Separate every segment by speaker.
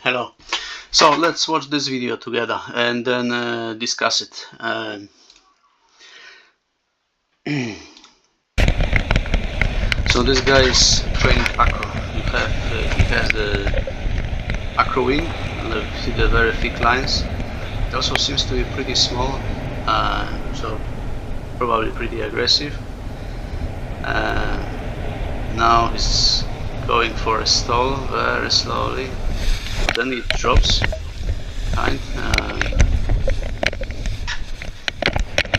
Speaker 1: Hello. So let's watch this video together and then discuss it. So this guy is training acro. He has the acro wing, and see the very thick lines. It also seems to be pretty small, so probably pretty aggressive. Now he's going for a stall very slowly. Then it drops behind.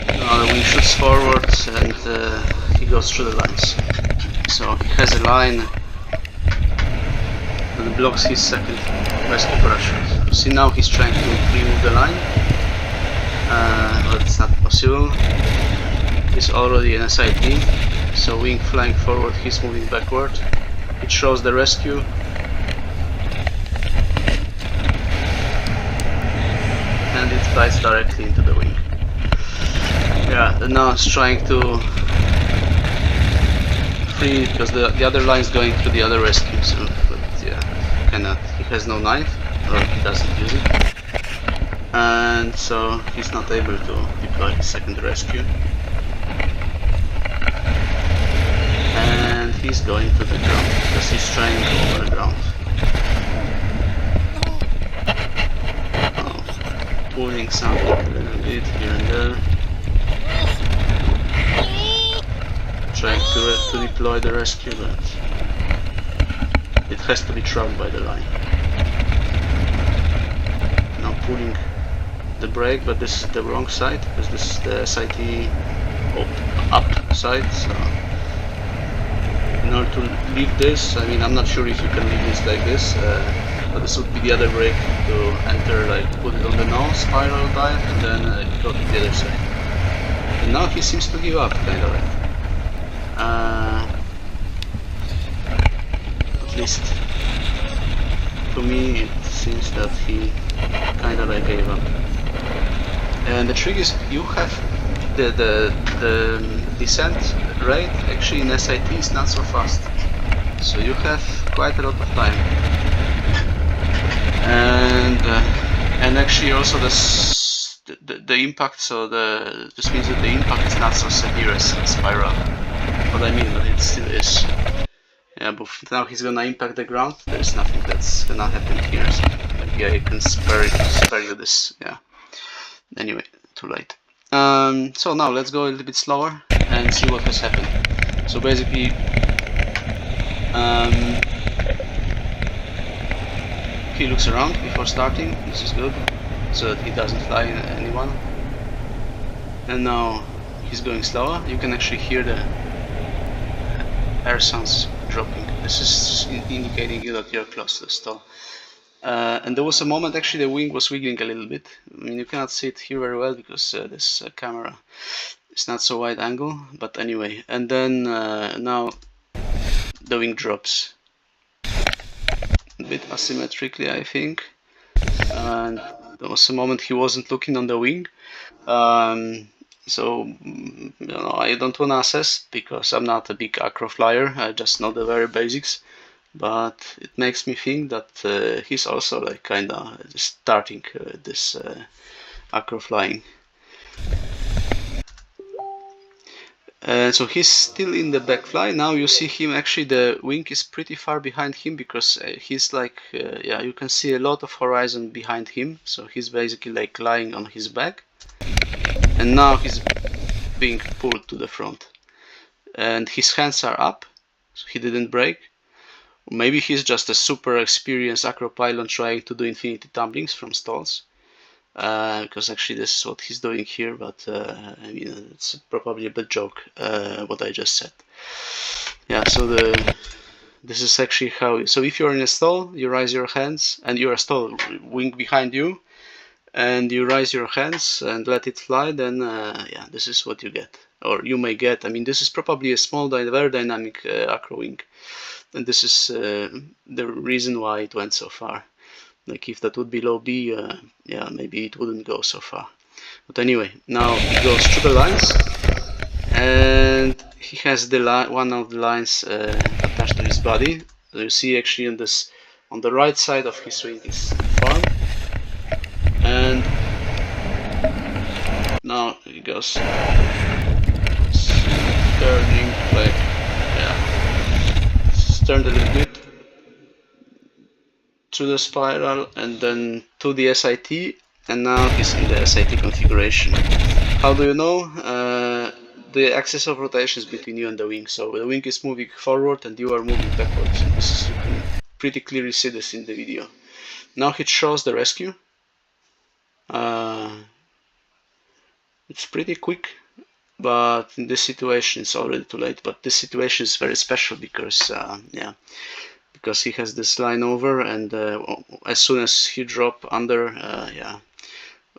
Speaker 1: Now the wing shoots forward and he goes through the lines. So he has a line that blocks his second rescue parachute. See, now he's trying to remove the line, but it's not possible. He's already an SIT, so wing flying forward, he's moving backward. It shows the rescue. And it flies directly into the wing. Yeah, and now it's trying to free because the other line is going to the other rescue. So, but yeah, cannot. He has no knife, or he doesn't use it, and so he's not able to deploy the second rescue. And he's going to the ground because he's trying over the ground. Pulling something a little bit here and there, trying to deploy the rescue, but it has to be trapped by the line. Now pulling the brake, but this is the wrong side because this is the SIT up side. So in order to leave this, I mean, I'm not sure if you can leave this like this. But this would be the other brake to enter, like put it on the nose, spiral dive, and then go to the other side. And now he seems to give up, kind of like. At least to me, it seems that he kind of like gave up. And the trick is, you have the descent rate actually in SIT is not so fast, so you have quite a lot of time. And actually also the impact, so this means that the impact is not so severe as spiral. What I mean, but it still is. Yeah, but now he's gonna impact the ground. There's nothing that's gonna happen here. So maybe I can spare you this. Yeah. Anyway, too late. So now let's go a little bit slower and see what has happened. So basically, he looks around before starting. This is good, so that he doesn't fly anyone. And now he's going slower. You can actually hear the air sounds dropping. This is indicating you that you're close to the stall. And there was a moment actually the wing was wiggling a little bit. I mean, you cannot see it here very well because this camera is not so wide angle. But anyway, and then now the wing drops. A bit asymmetrically, I think, and there was a moment he wasn't looking on the wing, so you know, I don't want to assess because I'm not a big acro flyer. I just know the very basics, but it makes me think that he's also like kind of starting this acro flying. So he's still in the back fly. Now you see him, actually the wing is pretty far behind him because he's like, yeah, you can see a lot of horizon behind him. So he's basically like lying on his back. And now he's being pulled to the front. And his hands are up, so he didn't break. Maybe he's just a super experienced acro pilot trying to do infinity tumblings from stalls. Because actually this is what he's doing here, but I mean, it's probably a bit joke what I just said. Yeah, so this is actually how. So if you're in a stall, you raise your hands, and you're a stall wing behind you, and you raise your hands and let it fly. Then yeah, this is what you get, or you may get. I mean, this is probably a small, very dynamic acro wing, and this is the reason why it went so far. Like if that would be low B, yeah, maybe it wouldn't go so far. But anyway, now he goes through the lines, and he has the one of the lines attached to his body. So you see actually on the right side of his wing is farm, and now he goes turning like, yeah, turned a little bit to the spiral and then to the SIT, and now he's in the SIT configuration. How do you know? The axis of rotation is between you and the wing, so the wing is moving forward and you are moving backwards. You can pretty clearly see this in the video. Now it shows the rescue. It's pretty quick, but in this situation it's already too late. But this situation is very special because yeah, because he has this line over, and as soon as he drop under, yeah.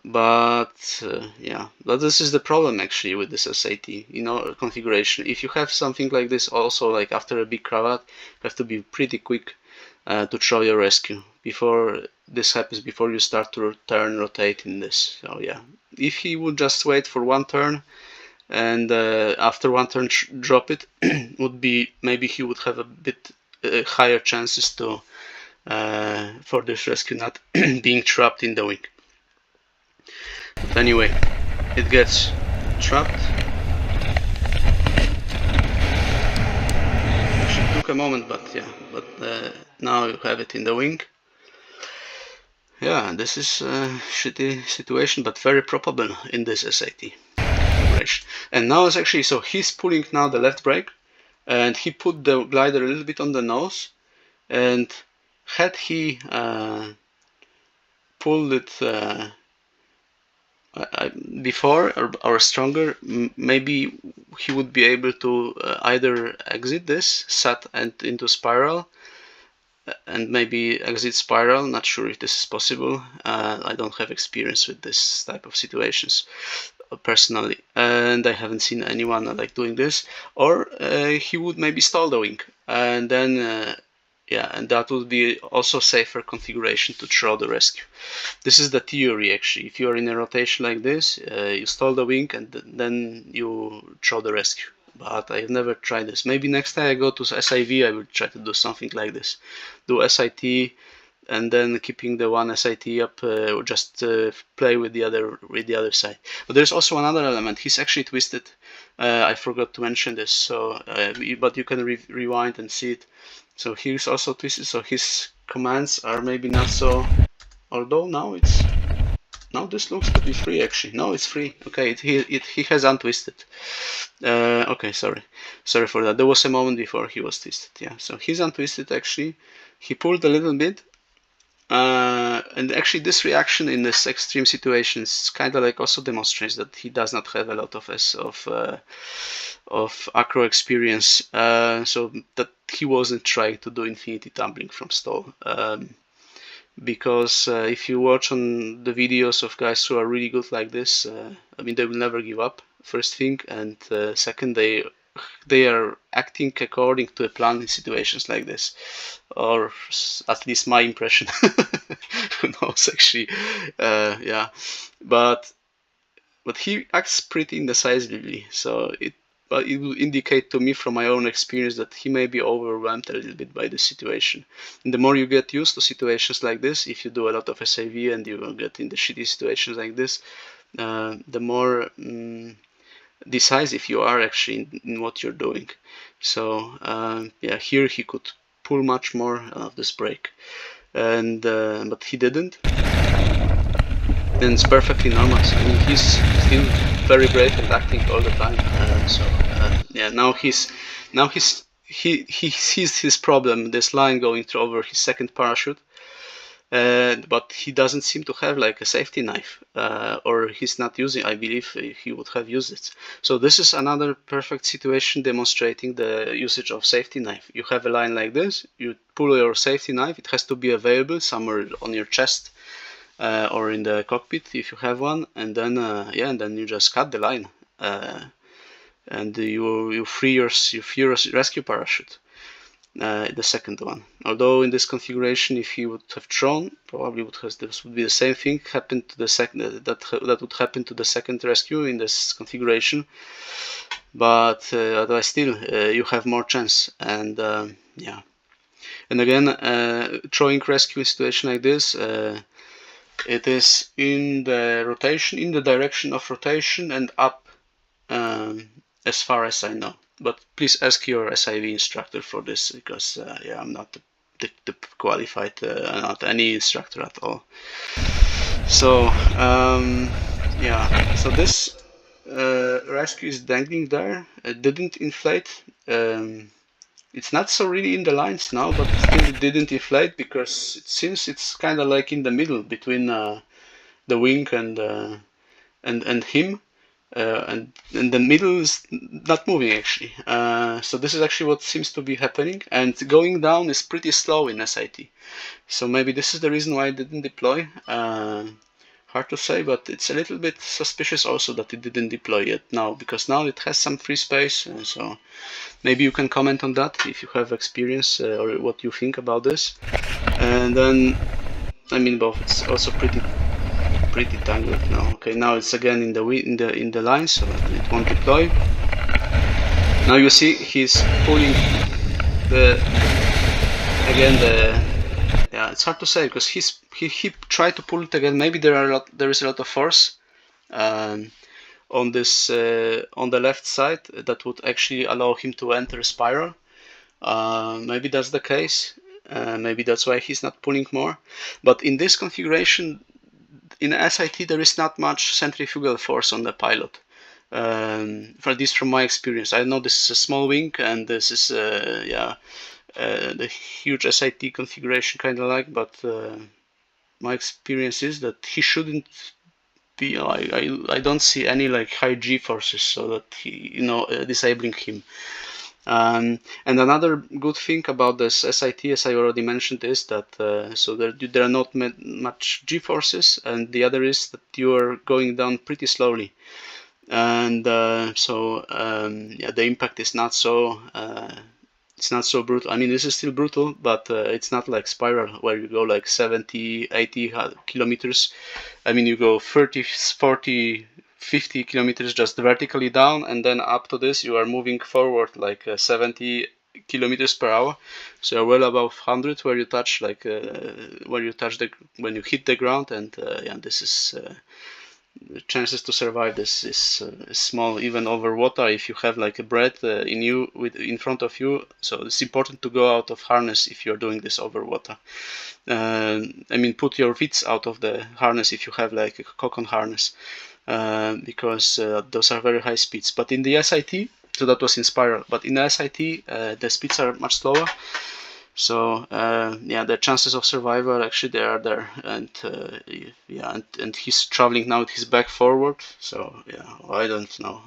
Speaker 1: But yeah, but this is the problem actually with this SAT, you know, configuration. If you have something like this, also like after a big cravat, you have to be pretty quick to throw your rescue before this happens, before you start to turn, rotate in this. So yeah, if he would just wait for one turn and after one turn drop it, would be, maybe he would have a bit higher chances to for this rescue not being trapped in the wing. But anyway, it gets trapped. Actually took a moment, but yeah, but now you have it in the wing. Yeah, this is a shitty situation, but very probable in this SAT configuration. And now it's actually, so he's pulling now the left brake, and he put the glider a little bit on the nose, and had he pulled it before or stronger, maybe he would be able to either exit this, set and into spiral, and maybe exit spiral. Not sure if this is possible. I don't have experience with this type of situations personally, and I haven't seen anyone like doing this. Or he would maybe stall the wing, and then yeah, and that would be also safer configuration to throw the rescue. This is the theory actually. If you are in a rotation like this, you stall the wing and then you throw the rescue. But I've never tried this. Maybe next time I go to SIV, I will try to do something like this. Do SIT and then keeping the one SIT up, just play with the other side. But there's also another element. He's actually twisted. I forgot to mention this. So, but you can rewind and see it. So he's also twisted. So his commands are maybe not so. Although now this looks to be free actually. No, it's free. Okay, he has untwisted. Okay, sorry for that. There was a moment before he was twisted. Yeah, so he's untwisted actually. He pulled a little bit. And actually this reaction in this extreme situations kind of like also demonstrates that he does not have a lot of acro experience, so that he wasn't trying to do infinity tumbling from stall, because if you watch on the videos of guys who are really good like this, I mean, they will never give up, first thing, and second, they are acting according to a plan in situations like this, or at least my impression. Who knows actually. Yeah, but he acts pretty indecisively, so it will indicate to me from my own experience that he may be overwhelmed a little bit by the situation. And the more you get used to situations like this, if you do a lot of SAV and you get in the shitty situations like this, the more decisive you are actually in what you're doing. So yeah, here he could pull much more of this brake, and but he didn't, and it's perfectly normal. I mean, he's still very brave and acting all the time. So yeah, now he sees his problem, this line going through over his second parachute. But he doesn't seem to have like a safety knife, or he's not using. I believe he would have used it. So this is another perfect situation demonstrating the usage of safety knife. You have a line like this, you pull your safety knife, it has to be available somewhere on your chest, or in the cockpit if you have one, and then yeah, and then you just cut the line, and you free your rescue parachute. The second one. Although in this configuration, if he would have thrown, probably this would be the same thing happen to the second. That would happen to the second rescue in this configuration. But otherwise, still you have more chance. And yeah. And again, throwing rescue in a situation like this, it is in the rotation, in the direction of rotation and up, as far as I know. But please ask your SIV instructor for this, because yeah, I'm not the qualified, not any instructor at all. So yeah, so this rescue is dangling there. It didn't inflate. It's not so really in the lines now, but still it didn't inflate because it seems it's kind of like in the middle between the wing and him. And the middle is not moving actually. So this is actually what seems to be happening, and going down is pretty slow in SIT. So maybe this is the reason why it didn't deploy. Hard to say, but it's a little bit suspicious also that it didn't deploy yet now, because now it has some free space. So maybe you can comment on that if you have experience or what you think about this. And then, I mean, both it's also pretty tangled now. Okay, now it's again in the line, so it won't deploy. Now you see he's pulling yeah, it's hard to say because he tried to pull it again. Maybe there is a lot of force on this on the left side that would actually allow him to enter a spiral. Maybe that's the case. Maybe that's why he's not pulling more. But in this configuration, in SIT, there is not much centrifugal force on the pilot. For this, from my experience, I know this is a small wing, and this is yeah, the huge SIT configuration kind of like, but my experience is that he shouldn't be. I don't see any like high G forces, so that he, disabling him. And another good thing about this SIT, as I already mentioned, is that so there are not much G forces, and the other is that you are going down pretty slowly, and so yeah, the impact is not so it's not so brutal. I mean, this is still brutal, but it's not like spiral where you go like 70, 80 kilometers. I mean, you go 30, 40, 50 kilometers just vertically down, and then up to this you are moving forward like 70 kilometers per hour. So you're well above 100 where you touch like when you hit the ground, and yeah, this is the chances to survive this is small, even over water, if you have like a breath in front of you. So it's important to go out of harness if you're doing this over water. I mean, put your feet out of the harness if you have like a cocoon harness, because those are very high speeds. But in the SIT, so that was in spiral, but in the SIT the speeds are much slower. So yeah, the chances of survival actually they are there, and yeah, and he's traveling now with his back forward. So yeah, I don't know.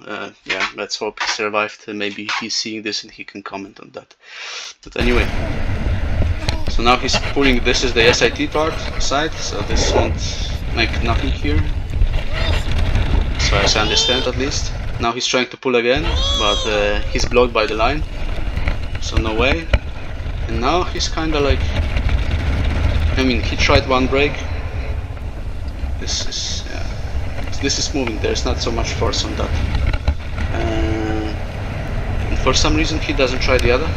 Speaker 1: Yeah, let's hope he survived. Maybe he's seeing this and he can comment on that. But anyway, so now he's pulling. This is the SIT side, so this won't make nothing here. So as I understand, at least. Now he's trying to pull again, but he's blocked by the line, so no way. And now he's kinda like, I mean, he tried one break. This is moving. There's not so much force on that. And for some reason he doesn't try the other.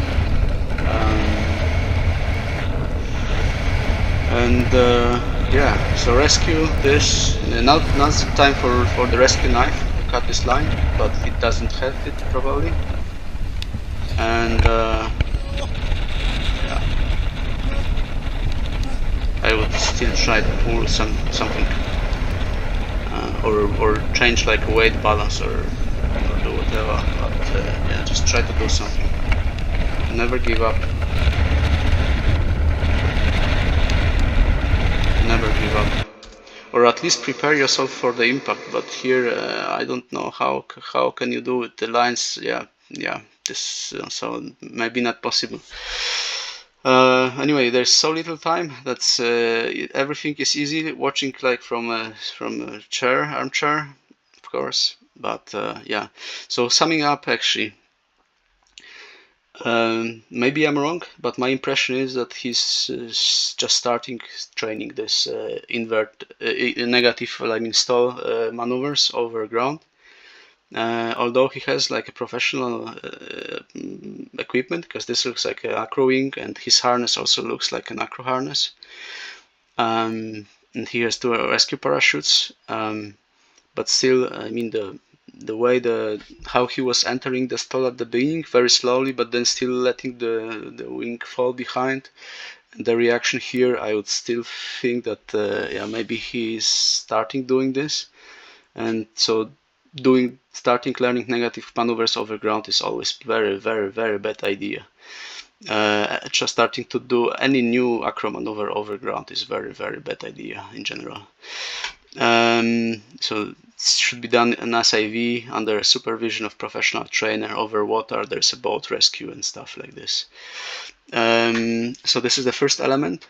Speaker 1: Yeah, so rescue this. Now's the time for the rescue knife to cut this line, but it doesn't have it probably. And I would still try to pull something, or change like a weight balance, or do whatever. But yeah, just try to do something. Never give up. Never give up. Or at least prepare yourself for the impact. But here, I don't know how can you do it. The lines, yeah, this so maybe not possible. Anyway, there's so little time that's everything is easy watching like from a armchair, of course. But yeah, so summing up, actually, maybe I'm wrong, but my impression is that he's just starting training this negative, I mean, stall maneuvers over ground. Although he has like a professional equipment, because this looks like an acro wing, and his harness also looks like an acro harness. And he has 2 rescue parachutes. But still, I mean, the way how he was entering the stall at the beginning, very slowly, but then still letting the wing fall behind. And the reaction here, I would still think that yeah, maybe he's starting doing this, and so starting learning negative maneuvers over ground is always very, very, very bad idea. Just starting to do any new acro maneuver over ground is very, very bad idea in general. So it should be done in SIV under supervision of professional trainer over water. There's a boat rescue and stuff like this. So this is the first element.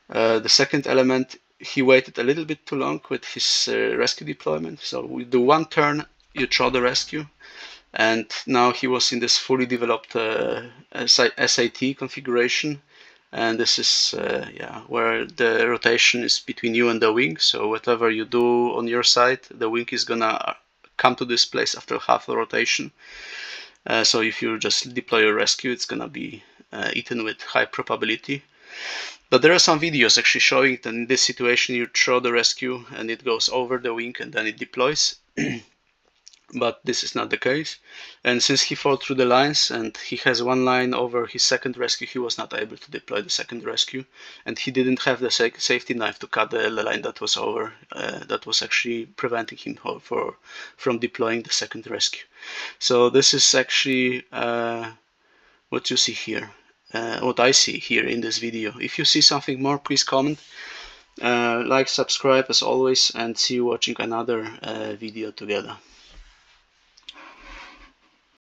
Speaker 1: The second element, he waited a little bit too long with his rescue deployment. So we do 1 turn, you throw the rescue, and now he was in this fully developed SAT configuration. And this is yeah, where the rotation is between you and the wing. So whatever you do on your side, the wing is gonna come to this place after half the rotation. So if you just deploy a rescue, it's gonna be eaten with high probability. But there are some videos actually showing that in this situation you throw the rescue and it goes over the wing and then it deploys. But this is not the case, and since he fell through the lines and he has 1 line over his second rescue, he was not able to deploy the second rescue, and he didn't have the safety knife to cut the line that was over, that was actually preventing him from deploying the second rescue. So this is actually what you see here, what I see here in this video. If you see something more, please comment, like, subscribe as always, and see you watching another video together.